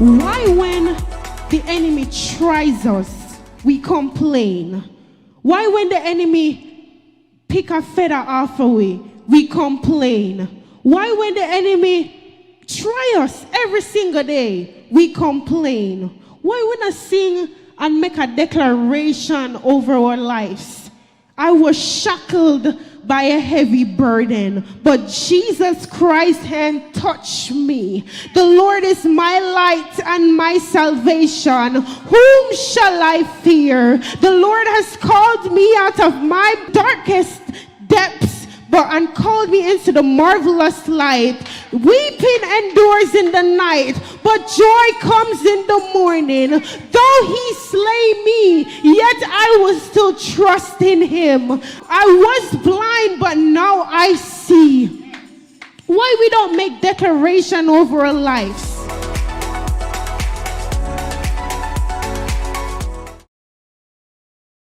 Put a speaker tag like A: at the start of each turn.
A: Why when the enemy tries us, we complain? Why when the enemy pick a feather off of we complain? Why when the enemy try us every single day, we complain? Why when I sing and make a declaration over our lives? I was shackled by a heavy burden, but Jesus Christ hand touched me. The Lord is my light and my salvation. Whom shall I fear? The Lord has called me out of my darkest depths, and called me into the marvelous light. Weeping endures in the night, but joy comes in the morning. Though he slay me, yet I will still trust in him. I was blind, but now I see. Why we don't make declaration over our lives?